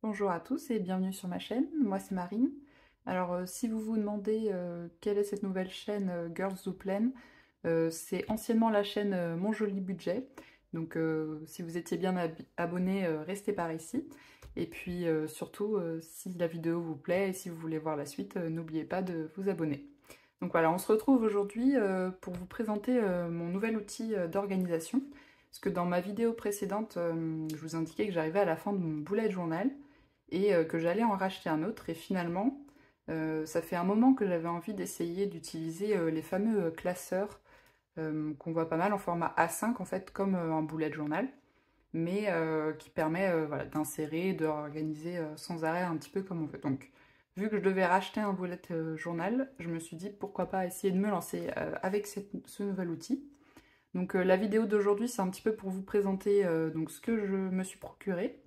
Bonjour à tous et bienvenue sur ma chaîne, moi c'est Marine. Alors si vous vous demandez quelle est cette nouvelle chaîne Girls Who Plan, c'est anciennement la chaîne Mon Joli Budget. Donc si vous étiez bien abonné, restez par ici. Et puis surtout, si la vidéo vous plaît et si vous voulez voir la suite, n'oubliez pas de vous abonner. Donc voilà, on se retrouve aujourd'hui pour vous présenter mon nouvel outil d'organisation. Parce que dans ma vidéo précédente, je vous indiquais que j'arrivais à la fin de mon bullet journal et que j'allais en racheter un autre. Et finalement, ça fait un moment que j'avais envie d'essayer d'utiliser les fameux classeurs qu'on voit pas mal en format A5 en fait, comme un bullet journal, mais qui permet voilà, d'insérer, d'organiser sans arrêt un petit peu comme on veut. Donc, vu que je devais racheter un bullet journal, je me suis dit pourquoi pas essayer de me lancer avec ce nouvel outil. Donc la vidéo d'aujourd'hui, c'est un petit peu pour vous présenter donc, ce que je me suis procuré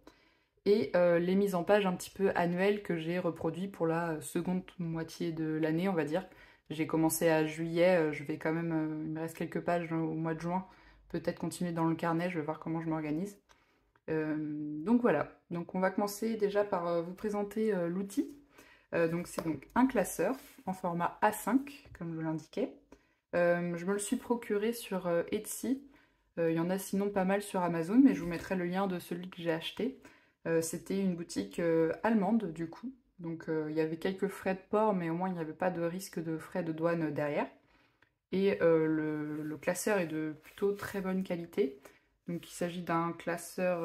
et les mises en page un petit peu annuelles que j'ai reproduit pour la seconde moitié de l'année, on va dire. J'ai commencé à juillet, je vais quand même, il me reste quelques pages au mois de juin, peut-être continuer dans le carnet, je vais voir comment je m'organise. Donc voilà, donc on va commencer déjà par vous présenter l'outil. Donc c'est donc un classeur en format A5, comme je vous l'indiquais. Je me le suis procuré sur Etsy. Il y en a sinon pas mal sur Amazon, mais je vous mettrai le lien de celui que j'ai acheté. C'était une boutique allemande du coup. Donc il y avait quelques frais de port, mais au moins il n'y avait pas de risque de frais de douane derrière. Et le classeur est de plutôt très bonne qualité. Donc il s'agit d'un classeur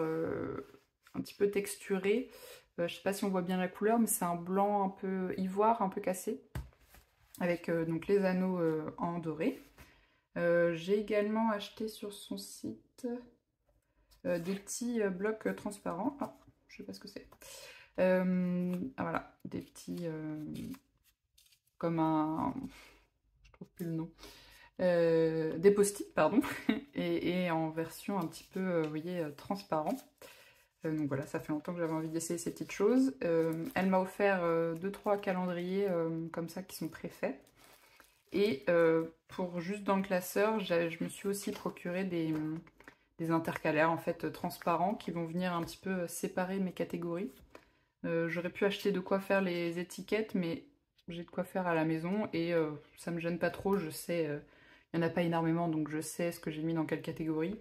un petit peu texturé. Je ne sais pas si on voit bien la couleur, mais c'est un blanc un peu ivoire, un peu cassé, avec donc les anneaux en doré. J'ai également acheté sur son site des petits blocs transparents. Ah, je sais pas ce que c'est. Ah, voilà, des petits comme un, je trouve plus le nom. Des post-it, pardon, et en version un petit peu, vous voyez, transparent. Donc voilà, ça fait longtemps que j'avais envie d'essayer ces petites choses. Elle m'a offert 2-3 calendriers comme ça qui sont préfaits. Et pour juste dans le classeur, je me suis aussi procuré des intercalaires en fait transparents qui vont venir un petit peu séparer mes catégories. J'aurais pu acheter de quoi faire les étiquettes, mais j'ai de quoi faire à la maison et ça me gêne pas trop. Je sais, il n'y en a pas énormément, donc je sais ce que j'ai mis dans quelle catégorie.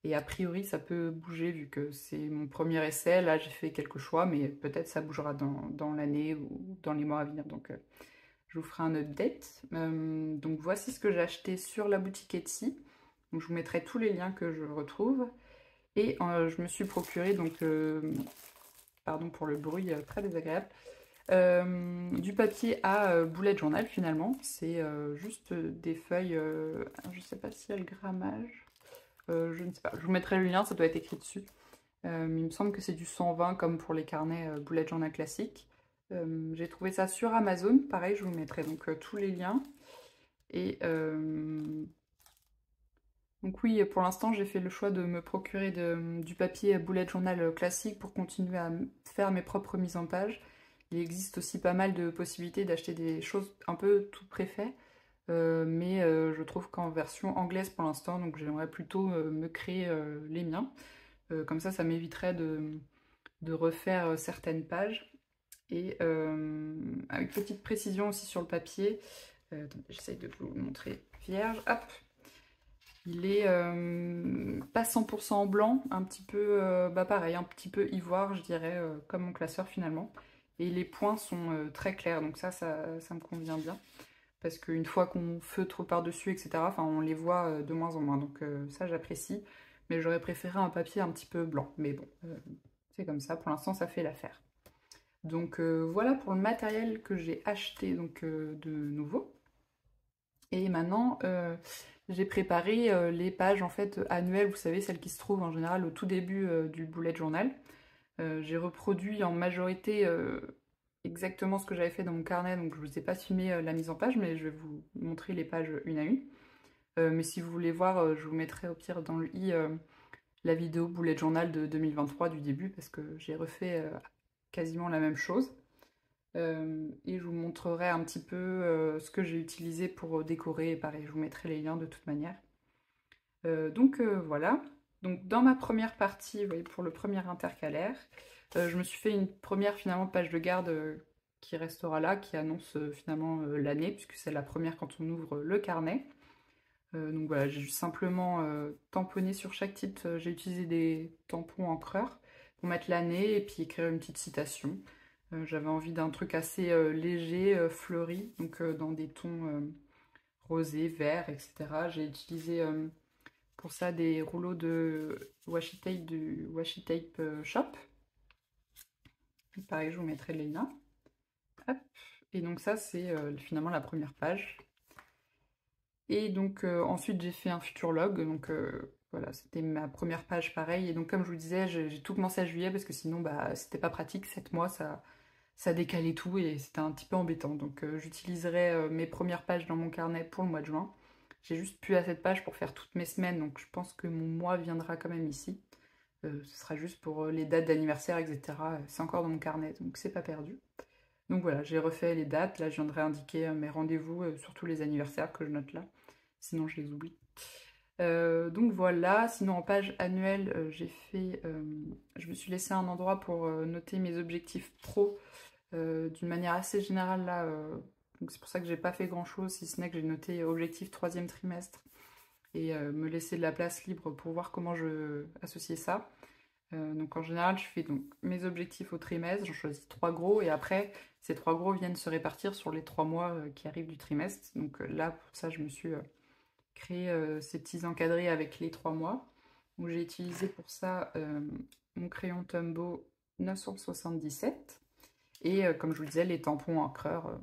Et a priori, ça peut bouger vu que c'est mon premier essai. Là, j'ai fait quelques choix, mais peut-être ça bougera dans l'année ou dans les mois à venir. Donc, je vous ferai un update. Donc, voici ce que j'ai acheté sur la boutique Etsy. Donc, je vous mettrai tous les liens que je retrouve. Et je me suis procuré, donc, pardon pour le bruit très désagréable, du papier à bullet journal finalement. C'est juste des feuilles, je ne sais pas s'il y a le grammage. Je ne sais pas, je vous mettrai le lien, ça doit être écrit dessus. Mais il me semble que c'est du 120 comme pour les carnets bullet journal classiques. J'ai trouvé ça sur Amazon, pareil, je vous mettrai donc tous les liens. Et donc oui, pour l'instant, j'ai fait le choix de me procurer du papier bullet journal classique pour continuer à faire mes propres mises en page. Il existe aussi pas mal de possibilités d'acheter des choses un peu tout préfet, mais je trouve qu'en version anglaise pour l'instant, donc j'aimerais plutôt me créer les miens. Comme ça m'éviterait de refaire certaines pages. Et avec petite précision aussi sur le papier, attendez, j'essaye de vous le montrer vierge, hop, il est pas 100% blanc, un petit peu, bah pareil, un petit peu ivoire, je dirais, comme mon classeur finalement. Et les points sont très clairs, donc ça me convient bien. Parce qu'une fois qu'on feutre par-dessus, etc., enfin, on les voit de moins en moins. Donc ça, j'apprécie. Mais j'aurais préféré un papier un petit peu blanc. Mais bon, c'est comme ça. Pour l'instant, ça fait l'affaire. Donc voilà pour le matériel que j'ai acheté donc, de nouveau. Et maintenant, j'ai préparé les pages en fait annuelles, vous savez, celles qui se trouvent en général au tout début du bullet journal. J'ai reproduit en majorité exactement ce que j'avais fait dans mon carnet, donc je ne vous ai pas filmé la mise en page, mais je vais vous montrer les pages une à une. Mais si vous voulez voir, je vous mettrai au pire dans le i la vidéo bullet journal de 2023 du début, parce que j'ai refait quasiment la même chose. Et je vous montrerai un petit peu ce que j'ai utilisé pour décorer. Et pareil, je vous mettrai les liens de toute manière. Donc voilà. Donc dans ma première partie, vous voyez, pour le premier intercalaire, Je me suis fait une première finalement page de garde qui restera là, qui annonce finalement l'année, puisque c'est la première quand on ouvre le carnet. Donc voilà, j'ai juste simplement tamponné sur chaque titre, j'ai utilisé des tampons encreurs pour mettre l'année et puis écrire une petite citation. J'avais envie d'un truc assez léger, fleuri, donc dans des tons rosés, verts, etc. J'ai utilisé pour ça des rouleaux de washi tape du Washi Tape Shop. Pareil, je vous mettrai les liens. Hop. Et donc ça, c'est finalement la première page. Et donc ensuite j'ai fait un futurlog, donc voilà, c'était ma première page pareil. Et donc comme je vous disais, j'ai tout commencé à juillet parce que sinon bah c'était pas pratique, 7 mois ça décalait tout et c'était un petit peu embêtant. Donc j'utiliserai mes premières pages dans mon carnet pour le mois de juin. J'ai juste plus assez de pages pour faire toutes mes semaines, donc je pense que mon mois viendra quand même ici. Ce sera juste pour les dates d'anniversaire, etc. C'est encore dans mon carnet, donc c'est pas perdu. Donc voilà, j'ai refait les dates. Là, je viendrai indiquer mes rendez-vous, surtout les anniversaires que je note là. Sinon, je les oublie. Donc voilà, sinon en page annuelle, je me suis laissé un endroit pour noter mes objectifs pro d'une manière assez générale là. Donc c'est pour ça que j'ai pas fait grand chose, si ce n'est que j'ai noté objectif troisième trimestre et me laisser de la place libre pour voir comment je associer ça. Donc en général, je fais donc mes objectifs au trimestre, j'en choisis 3 gros et après, ces 3 gros viennent se répartir sur les 3 mois qui arrivent du trimestre. Donc là, pour ça, je me suis créé ces petits encadrés avec les 3 mois. Donc j'ai utilisé pour ça mon crayon Tombow 977 et comme je vous le disais, les tampons encreurs,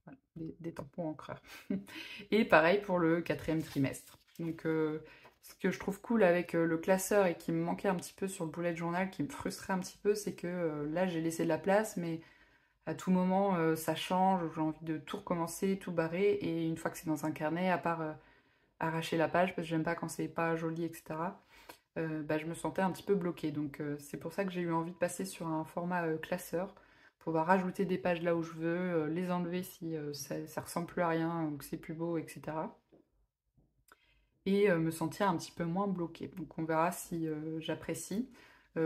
voilà, des tampons encreurs. Et pareil pour le quatrième trimestre. Donc ce que je trouve cool avec le classeur et qui me manquait un petit peu sur le bullet journal, qui me frustrait un petit peu, c'est que là j'ai laissé de la place, mais à tout moment ça change, j'ai envie de tout recommencer, tout barrer, et une fois que c'est dans un carnet, à part arracher la page, parce que j'aime pas quand c'est pas joli, etc., bah, je me sentais un petit peu bloquée. Donc c'est pour ça que j'ai eu envie de passer sur un format classeur, pour pouvoir rajouter des pages là où je veux, les enlever si ça ressemble plus à rien ou que c'est plus beau, etc. Et me sentir un petit peu moins bloquée. Donc on verra si j'apprécie.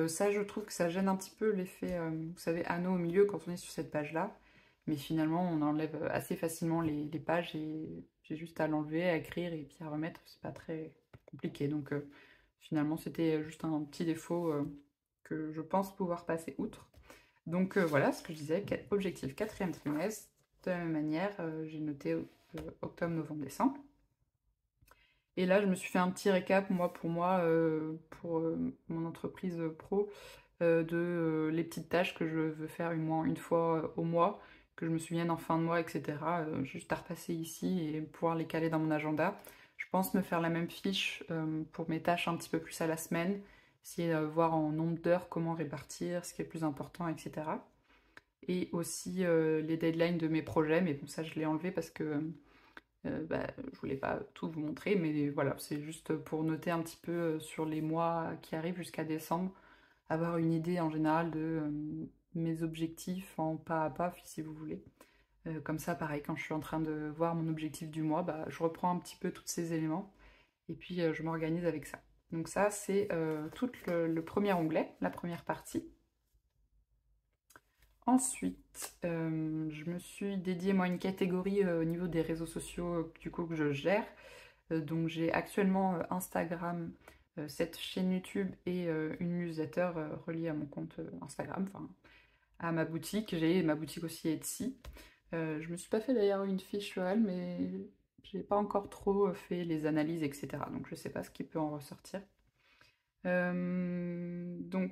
Ça, je trouve que ça gêne un petit peu l'effet, vous savez, anneau au milieu quand on est sur cette page-là. Mais finalement, on enlève assez facilement les pages et j'ai juste à l'enlever, à écrire et puis à remettre. C'est pas très compliqué. Donc finalement, c'était juste un petit défaut que je pense pouvoir passer outre. Donc voilà ce que je disais, objectif quatrième trimestre. De la même manière, j'ai noté octobre, novembre, décembre. Et là, je me suis fait un petit récap, pour mon entreprise pro, de les petites tâches que je veux faire une fois au mois, que je me souvienne en fin de mois, etc. Juste à repasser ici et pouvoir les caler dans mon agenda. Je pense me faire la même fiche pour mes tâches un petit peu plus à la semaine, essayer de voir en nombre d'heures comment répartir, ce qui est le plus important, etc. Et aussi les deadlines de mes projets, mais bon, ça je l'ai enlevé parce que bah, je voulais pas tout vous montrer, mais voilà, c'est juste pour noter un petit peu sur les mois qui arrivent jusqu'à décembre, avoir une idée en général de mes objectifs en pas à pas, si vous voulez. Comme ça, pareil, quand je suis en train de voir mon objectif du mois, bah, je reprends un petit peu tous ces éléments et puis je m'organise avec ça. Donc ça, c'est tout le premier onglet, la première partie. Ensuite, je me suis dédié moi une catégorie au niveau des réseaux sociaux du coup que je gère. Donc j'ai actuellement Instagram, cette chaîne YouTube et une newsletter reliée à mon compte Instagram, enfin à ma boutique. J'ai ma boutique aussi Etsy. Je me suis pas fait d'ailleurs une fiche sur elle, mais j'ai pas encore trop fait les analyses, etc. Donc je sais pas ce qui peut en ressortir. Donc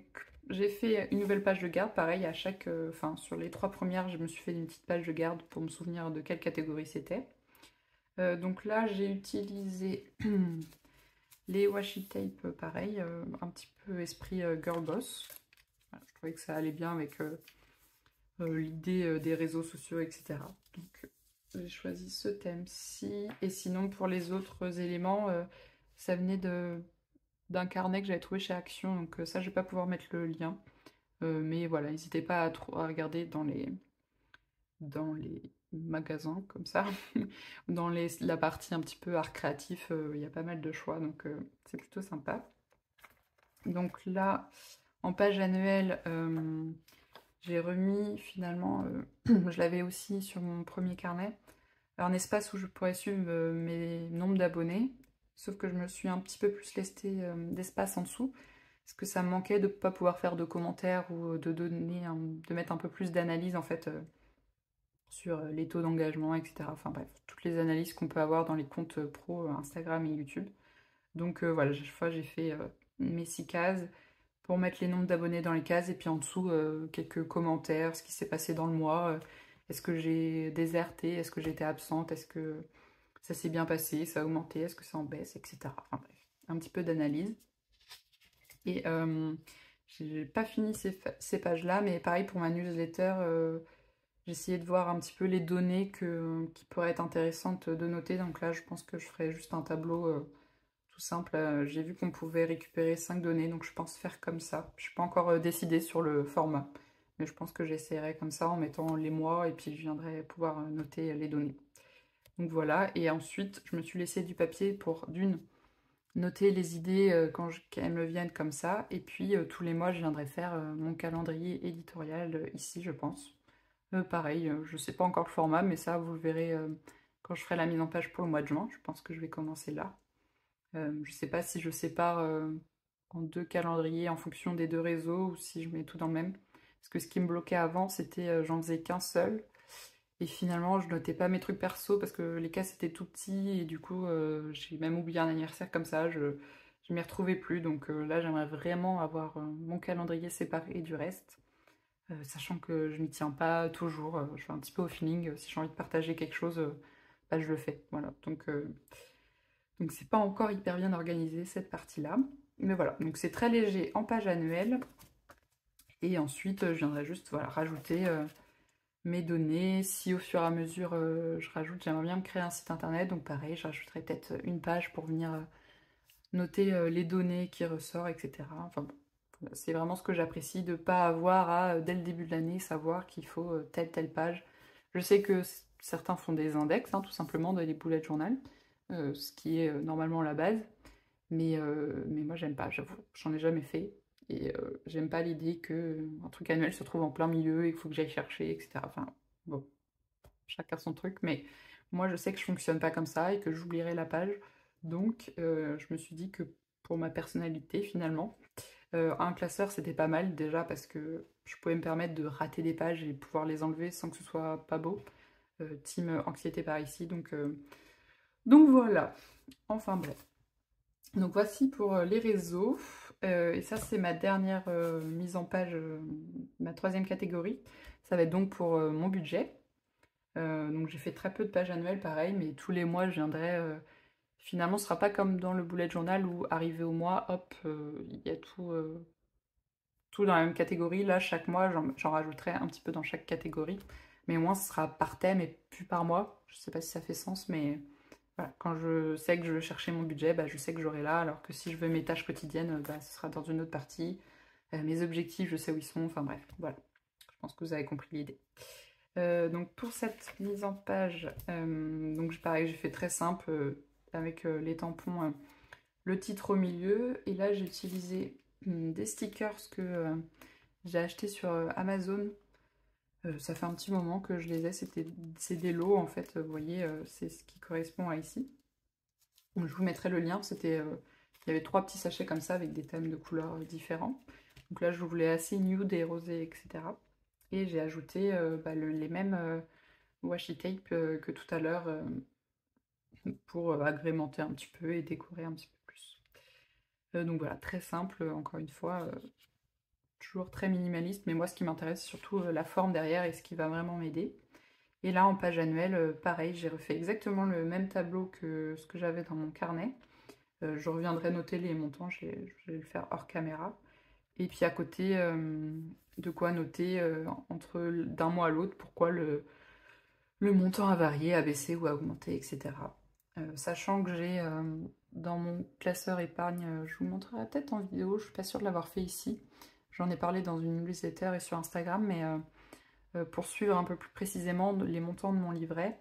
j'ai fait une nouvelle page de garde, pareil à chaque, enfin sur les 3 premières, je me suis fait une petite page de garde pour me souvenir de quelle catégorie c'était. Donc là j'ai utilisé les washi tape, pareil, un petit peu esprit girl boss. Voilà, je trouvais que ça allait bien avec l'idée des réseaux sociaux, etc. Donc j'ai choisi ce thème-ci. Et sinon pour les autres éléments, ça venait d'un carnet que j'avais trouvé chez Action, donc ça je vais pas pouvoir mettre le lien. Mais voilà, n'hésitez pas à regarder dans les magasins comme ça, dans la partie un petit peu art créatif, il y a pas mal de choix, donc c'est plutôt sympa. Donc là, En page annuelle, j'ai remis finalement, je l'avais aussi sur mon premier carnet, un espace où je pourrais suivre mes nombres d'abonnés, sauf que je me suis un petit peu plus laissé d'espace en dessous, parce que ça me manquait de ne pas pouvoir faire de commentaires ou de mettre un peu plus d'analyse en fait sur les taux d'engagement, etc. Enfin bref, toutes les analyses qu'on peut avoir dans les comptes pro Instagram et YouTube. Donc voilà, chaque fois j'ai fait mes 6 cases pour mettre les nombres d'abonnés dans les cases et puis en dessous quelques commentaires, ce qui s'est passé dans le mois, est-ce que j'ai déserté, est-ce que j'étais absente, est-ce que ça s'est bien passé, ça a augmenté, est-ce que ça en baisse, etc. Enfin bref, un petit peu d'analyse. Et j'ai pas fini ces pages-là, mais pareil pour ma newsletter, j'ai essayé de voir un petit peu les données qui pourraient être intéressantes de noter. Donc là, je pense que je ferai juste un tableau tout simple. J'ai vu qu'on pouvait récupérer 5 données, donc je pense faire comme ça. Je suis pas encore décidée sur le format, mais je pense que j'essaierai comme ça en mettant les mois et puis je viendrai pouvoir noter les données. Donc voilà, et ensuite je me suis laissé du papier pour noter les idées quand elles me viennent comme ça, et puis tous les mois je viendrai faire mon calendrier éditorial ici, je pense. Pareil, je sais pas encore le format, mais ça vous le verrez quand je ferai la mise en page pour le mois de juin. Je pense que je vais commencer là. Je sais pas si je sépare en 2 calendriers en fonction des 2 réseaux ou si je mets tout dans le même. Parce que ce qui me bloquait avant, c'était j'en faisais qu'un seul. Et finalement, je notais pas mes trucs perso parce que les cas c'était tout petit et du coup, j'ai même oublié un anniversaire comme ça. Je m'y retrouvais plus. Donc là, j'aimerais vraiment avoir mon calendrier séparé du reste. Sachant que je m'y tiens pas toujours. Je fais un petit peu au feeling. Si j'ai envie de partager quelque chose, bah, je le fais. Voilà. Donc c'est pas encore hyper bien organisé cette partie-là. Mais voilà, donc c'est très léger en page annuelle. Et ensuite, je viendrai juste voilà, rajouter mes données. Si au fur et à mesure je rajoute, j'aimerais bien me créer un site internet. Donc pareil, je rajouterai peut-être une page pour venir noter les données qui ressortent, etc. Enfin bon, voilà, c'est vraiment ce que j'apprécie de ne pas avoir à, dès le début de l'année, savoir qu'il faut telle page. Je sais que certains font des index, hein, tout simplement, dans les bullet journal, ce qui est normalement la base. Mais moi, j'aime pas, j'avoue, j'en ai jamais fait. Et j'aime pas l'idée qu'un truc annuel se trouve en plein milieu et qu'il faut que j'aille chercher, etc. Enfin, bon, chacun son truc, mais moi, je sais que je fonctionne pas comme ça et que j'oublierai la page. Donc, je me suis dit que pour ma personnalité, finalement, un classeur, c'était pas mal déjà parce que je pouvais me permettre de rater des pages et pouvoir les enlever sans que ce soit pas beau. Team anxiété par ici, donc voilà. Enfin bref. Donc voici pour les réseaux. Et ça, c'est ma dernière mise en page, ma 3e catégorie. Ça va être donc pour mon budget. Donc j'ai fait très peu de pages annuelles, pareil, mais tous les mois, je viendrai. Finalement, ce sera pas comme dans le bullet journal où, arrivé au mois, hop, il y a tout dans la même catégorie. Là, chaque mois, j'en rajouterai un petit peu dans chaque catégorie. Mais au moins, ce sera par thème et plus par mois. Je sais pas si ça fait sens, mais voilà, quand je sais que je veux chercher mon budget, bah, je sais que j'aurai là, alors que si je veux mes tâches quotidiennes, bah, ce sera dans une autre partie. Mes objectifs, je sais où ils sont, enfin bref, voilà. Je pense que vous avez compris l'idée. Donc pour cette mise en page, donc pareil, j'ai fait très simple avec les tampons, le titre au milieu, et là j'ai utilisé des stickers que j'ai achetés sur Amazon. Ça fait un petit moment que je les ai, c'est des lots en fait, vous voyez, c'est ce qui correspond à ici. Donc, je vous mettrai le lien, il y avait 3 petits sachets comme ça avec des thèmes de couleurs différents. Donc là je voulais assez nude et rosé, etc. Et j'ai ajouté bah, les mêmes washi tape que tout à l'heure pour agrémenter un petit peu et décorer un petit peu plus. Donc voilà, très simple, encore une fois, toujours très minimaliste, mais moi ce qui m'intéresse c'est surtout la forme derrière et ce qui va vraiment m'aider. Et là en page annuelle, pareil, j'ai refait exactement le même tableau que ce que j'avais dans mon carnet. Je reviendrai noter les montants, je vais le faire hors caméra. Et puis à côté, de quoi noter d'un mois à l'autre pourquoi le montant a varié, a baissé ou a augmenté, etc. Sachant que j'ai dans mon classeur épargne, je vous montrerai peut-être en vidéo, je suis pas sûre de l'avoir fait ici. J'en ai parlé dans une newsletter et sur Instagram, mais pour suivre un peu plus précisément les montants de mon livret,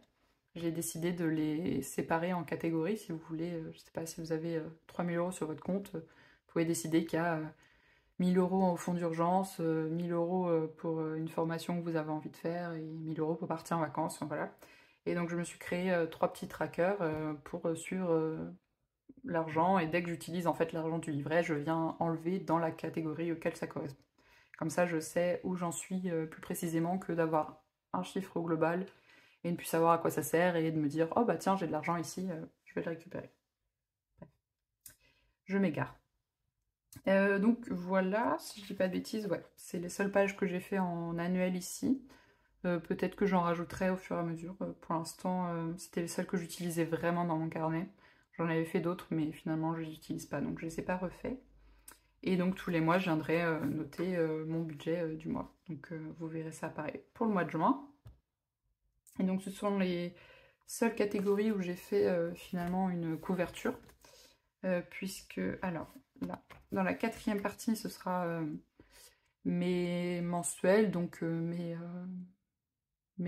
j'ai décidé de les séparer en catégories. Si vous voulez, je ne sais pas si vous avez 3 000 € sur votre compte, vous pouvez décider qu'il y a 1000 € au fonds d'urgence, 1000 € pour une formation que vous avez envie de faire et 1000 € pour partir en vacances, enfin, voilà. Et donc je me suis créé 3 petits trackers pour suivre l'argent, et dès que j'utilise en fait l'argent du livret, je viens enlever dans la catégorie auquel ça correspond. Comme ça, je sais où j'en suis plus précisément que d'avoir un chiffre au global et ne plus savoir à quoi ça sert et de me dire oh bah tiens, j'ai de l'argent ici, je vais le récupérer. Bref. Je m'égare. Donc voilà, si je dis pas de bêtises, ouais, c'est les seules pages que j'ai fait en annuel ici. Peut-être que j'en rajouterai au fur et à mesure. Pour l'instant, c'était les seules que j'utilisais vraiment dans mon carnet. J'en avais fait d'autres, mais finalement je les utilise pas, donc je les ai pas refaits. Et donc tous les mois, je viendrai noter mon budget du mois. Donc vous verrez ça pareil pour le mois de juin. Et donc ce sont les seules catégories où j'ai fait finalement une couverture. Puisque, alors, là, dans la 4e partie, ce sera mes mensuels, donc mes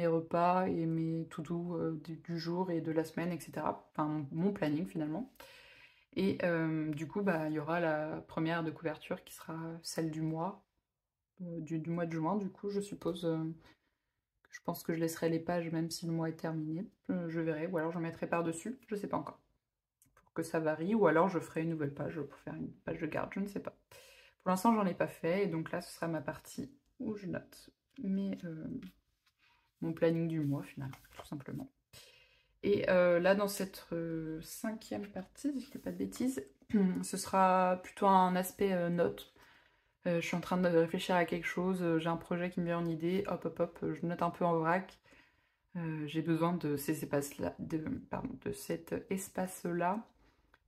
repas et mes to-do du jour et de la semaine, etc. Enfin, mon planning finalement. Et du coup, bah, il y aura la première de couverture qui sera celle du mois, du mois de juin, du coup, je suppose. Je pense que je laisserai les pages même si le mois est terminé. Je verrai, ou alors je mettrai par-dessus, je sais pas encore. Pour que ça varie, ou alors je ferai une nouvelle page pour faire une page de garde, je ne sais pas. Pour l'instant, j'en ai pas fait, et donc là, ce sera ma partie où je note mon planning du mois, finalement, tout simplement. Et là, dans cette 5e partie, si je ne dis pas de bêtises, ce sera plutôt un aspect note. Je suis en train de réfléchir à quelque chose, j'ai un projet qui me vient en idée, hop hop hop, je note un peu en vrac. J'ai besoin de ces espaces-là, de cet espace-là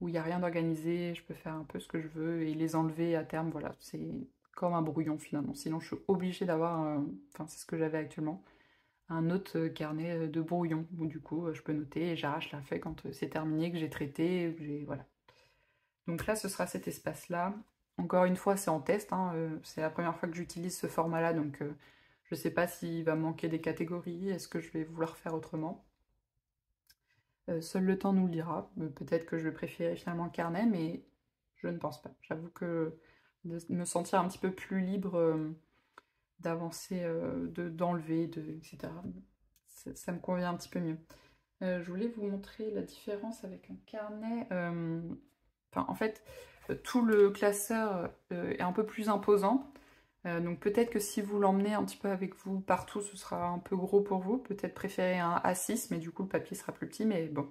où il n'y a rien d'organisé, je peux faire un peu ce que je veux et les enlever à terme, voilà, c'est comme un brouillon finalement. Sinon, je suis obligée d'avoir, enfin, c'est ce que j'avais actuellement, un autre carnet de brouillon où du coup, je peux noter et j'arrache la feuille quand c'est terminé, que j'ai traité, voilà. Donc là, ce sera cet espace-là. Encore une fois, c'est en test, hein, c'est la première fois que j'utilise ce format-là, donc je ne sais pas s'il va me manquer des catégories, est-ce que je vais vouloir faire autrement. Seul le temps nous le dira. Peut-être que je vais préférer finalement le carnet, mais je ne pense pas. J'avoue que de me sentir un petit peu plus libre d'avancer, d'enlever, etc. Ça me convient un petit peu mieux. Je voulais vous montrer la différence avec un carnet. Enfin, en fait, tout le classeur est un peu plus imposant. Donc peut-être que si vous l'emmenez un petit peu avec vous partout, ce sera un peu gros pour vous. Peut-être préférer un A6, mais du coup le papier sera plus petit. Mais bon,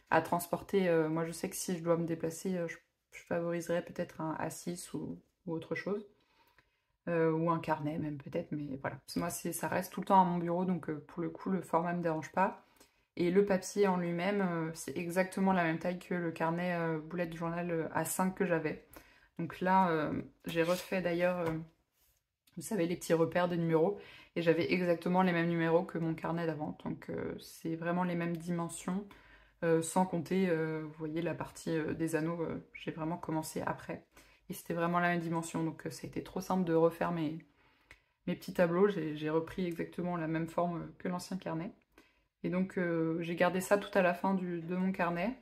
à transporter, moi je sais que si je dois me déplacer, je favoriserais peut-être un A6 ou autre chose. Ou un carnet même peut-être, mais voilà. Parce que moi ça reste tout le temps à mon bureau, donc pour le coup le format ne me dérange pas. Et le papier en lui-même, c'est exactement la même taille que le carnet bullet journal A5 que j'avais. Donc là, j'ai refait d'ailleurs... vous savez, les petits repères de numéros. Et j'avais exactement les mêmes numéros que mon carnet d'avant. Donc c'est vraiment les mêmes dimensions. Sans compter, vous voyez, la partie des anneaux, j'ai vraiment commencé après. Et c'était vraiment la même dimension. Donc ça a été trop simple de refaire mes petits tableaux. J'ai repris exactement la même forme que l'ancien carnet. Et donc j'ai gardé ça tout à la fin de mon carnet.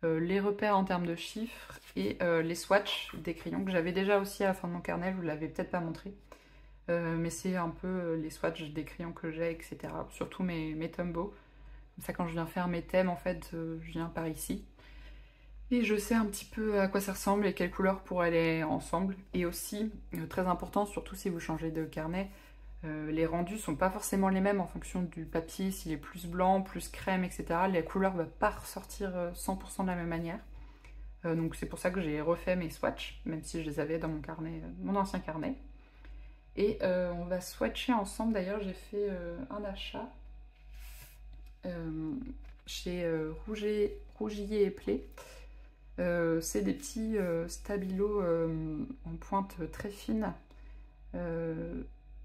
Les repères en termes de chiffres et les swatchs des crayons que j'avais déjà aussi à la fin de mon carnet. Je vous l'avais peut-être pas montré. Mais c'est un peu les swatchs des crayons que j'ai, etc. Surtout mes Tombow. Comme ça, quand je viens faire mes thèmes, en fait, je viens par ici. Et je sais un petit peu à quoi ça ressemble et quelles couleurs pourraient aller ensemble. Et aussi, très important, surtout si vous changez de carnet, les rendus sont pas forcément les mêmes en fonction du papier, s'il est plus blanc, plus crème, etc. La couleur ne va pas ressortir 100% de la même manière. Donc c'est pour ça que j'ai refait mes swatchs, même si je les avais dans mon carnet, mon ancien carnet. Et on va swatcher ensemble. D'ailleurs, j'ai fait un achat chez Rougier et Play. C'est des petits stabilos en pointe très fine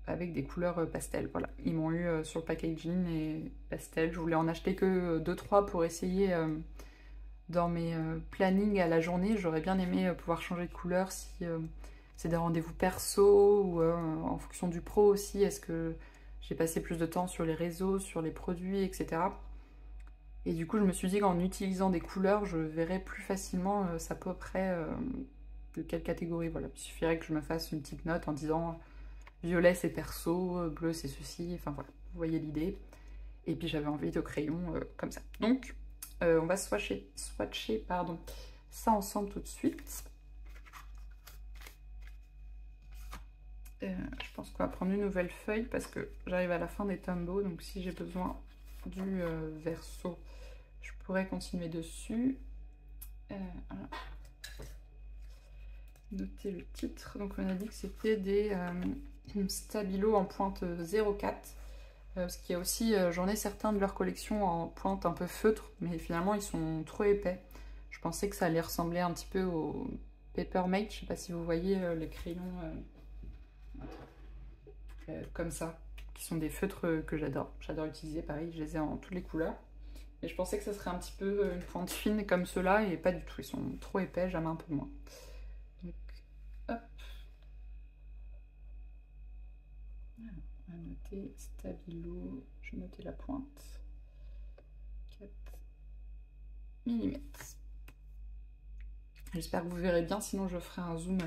avec des couleurs pastel. Voilà, ils m'ont eu sur le packaging et pastel. Je voulais en acheter que 2-3 pour essayer dans mes plannings à la journée. J'aurais bien aimé pouvoir changer de couleur si c'est des rendez-vous perso ou en fonction du pro aussi. Est-ce que j'ai passé plus de temps sur les réseaux, sur les produits, etc. Et du coup, je me suis dit qu'en utilisant des couleurs, je verrais plus facilement ça peu près de quelle catégorie. Voilà, il suffirait que je me fasse une petite note en disant violet c'est perso, bleu c'est ceci, enfin voilà, vous voyez l'idée. Et puis j'avais envie de crayon comme ça. Donc on va swatcher pardon, ça ensemble tout de suite. Je pense qu'on va prendre une nouvelle feuille parce que j'arrive à la fin des Tombow, donc si j'ai besoin du verso, je pourrais continuer dessus. Voilà. Noter le titre. Donc on a dit que c'était des Stabilo en pointe 0,4. Parce qu'il y a aussi, j'en ai certains de leur collection en pointe un peu feutre, mais finalement ils sont trop épais. Je pensais que ça allait ressembler un petit peu au Papermate. Je sais pas si vous voyez les crayons comme ça, qui sont des feutres que j'adore. J'adore utiliser, pareil, je les ai en toutes les couleurs. Mais je pensais que ça serait un petit peu une pointe fine comme ceux-là, et pas du tout, ils sont trop épais, j'aime un peu moins. Donc, hop. Alors, on va noter Stabilo, je vais noter la pointe. 4 mm. J'espère que vous verrez bien, sinon je ferai un zoom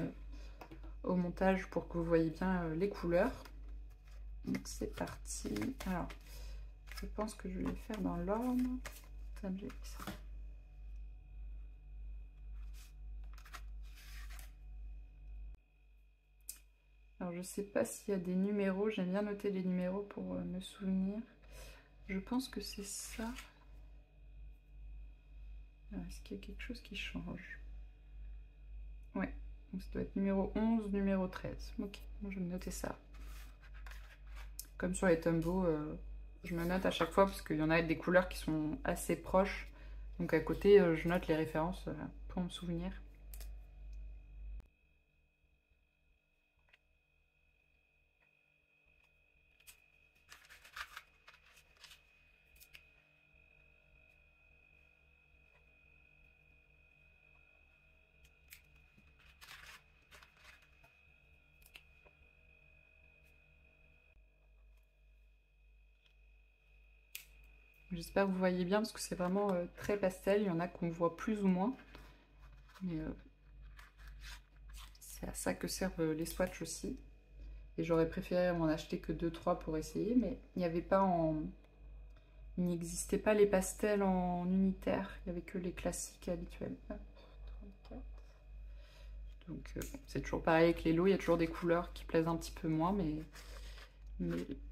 au montage pour que vous voyez bien les couleurs. Donc c'est parti. Alors, je pense que je vais les faire dans l'ordre. Alors je sais pas s'il y a des numéros, j'aime bien noter les numéros pour me souvenir. Je pense que c'est ça. Est-ce qu'il y a quelque chose qui change? Ouais, donc ça doit être numéro 11, numéro 13. Ok, je vais noter ça. Comme sur les Tombow, je me note à chaque fois parce qu'il y en a des couleurs qui sont assez proches. Donc à côté, je note les références pour me souvenir. J'espère que vous voyez bien parce que c'est vraiment très pastel. Il y en a qu'on voit plus ou moins. Mais c'est à ça que servent les swatchs aussi. Et j'aurais préféré m'en acheter que 2-3 pour essayer. Mais il n'y avait pas en... Il n'existait pas les pastels en unitaire. Il n'y avait que les classiques habituels. Hop, 34. Donc c'est toujours pareil avec les lots. Il y a toujours des couleurs qui plaisent un petit peu moins. Mais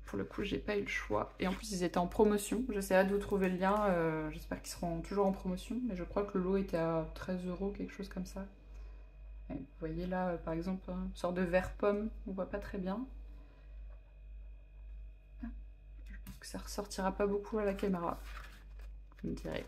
pour le coup, j'ai pas eu le choix. Et en plus, ils étaient en promotion. J'essaierai de vous trouver le lien. J'espère qu'ils seront toujours en promotion. Mais je crois que le lot était à 13 €, quelque chose comme ça. Et vous voyez là, par exemple, une sorte de vert pomme. On voit pas très bien. Je pense que ça ressortira pas beaucoup à la caméra. Vous me direz.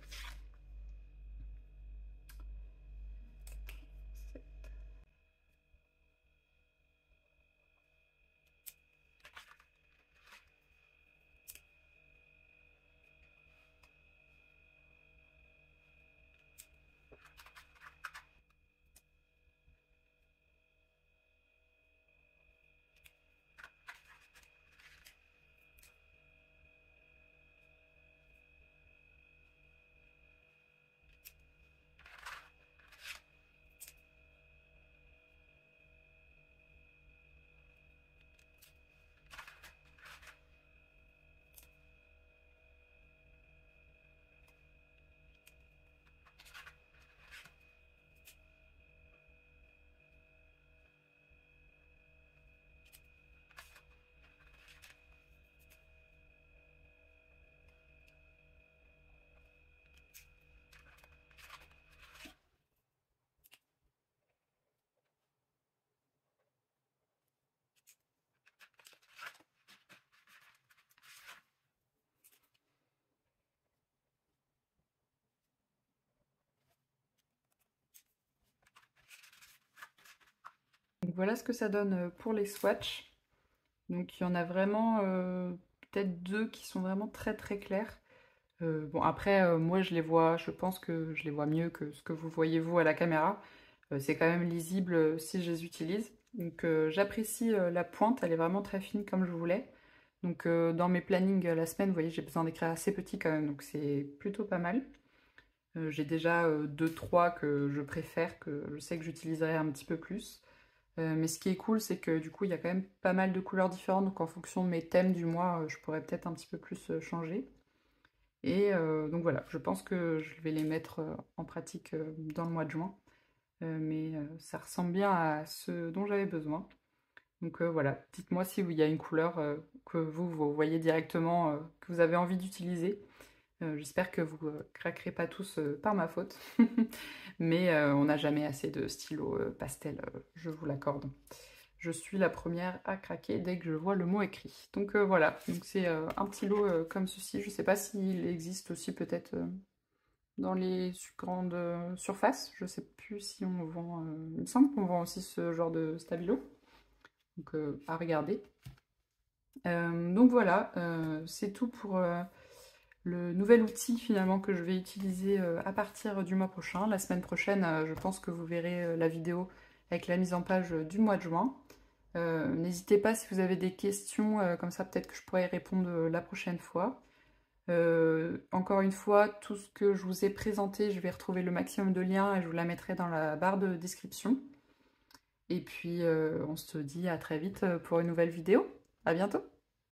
Donc voilà ce que ça donne pour les swatchs. Donc il y en a vraiment peut-être 2 qui sont vraiment très très clairs. Bon après moi je les vois, je pense que je les vois mieux que ce que vous voyez vous à la caméra. C'est quand même lisible si je les utilise. Donc j'apprécie la pointe, elle est vraiment très fine comme je voulais. Donc dans mes plannings la semaine, vous voyez j'ai besoin d'écrire assez petit quand même, donc c'est plutôt pas mal. J'ai déjà 2-3 que je préfère, que je sais que j'utiliserai un petit peu plus. Mais ce qui est cool, c'est que du coup, il y a quand même pas mal de couleurs différentes, donc en fonction de mes thèmes du mois, je pourrais peut-être un petit peu plus changer. Et donc voilà, je pense que je vais les mettre en pratique dans le mois de juin. Mais ça ressemble bien à ce dont j'avais besoin. Donc voilà, dites-moi si il y a une couleur que vous voyez directement, que vous avez envie d'utiliser. J'espère que vous craquerez pas tous par ma faute. Mais on n'a jamais assez de stylos pastel, je vous l'accorde. Je suis la première à craquer dès que je vois le mot écrit. Donc voilà, donc c'est un petit lot comme ceci. Je ne sais pas s'il existe aussi peut-être dans les grandes surfaces. Je ne sais plus si on vend... il me semble qu'on vend aussi ce genre de stabilo. Donc à regarder. Donc voilà, c'est tout pour le nouvel outil finalement que je vais utiliser à partir du mois prochain. La semaine prochaine, je pense que vous verrez la vidéo avec la mise en page du mois de juin. N'hésitez pas si vous avez des questions, comme ça peut-être que je pourrai y répondre la prochaine fois. Encore une fois, tout ce que je vous ai présenté, je vais retrouver le maximum de liens et je vous la mettrai dans la barre de description. Et puis on se dit à très vite pour une nouvelle vidéo. À bientôt!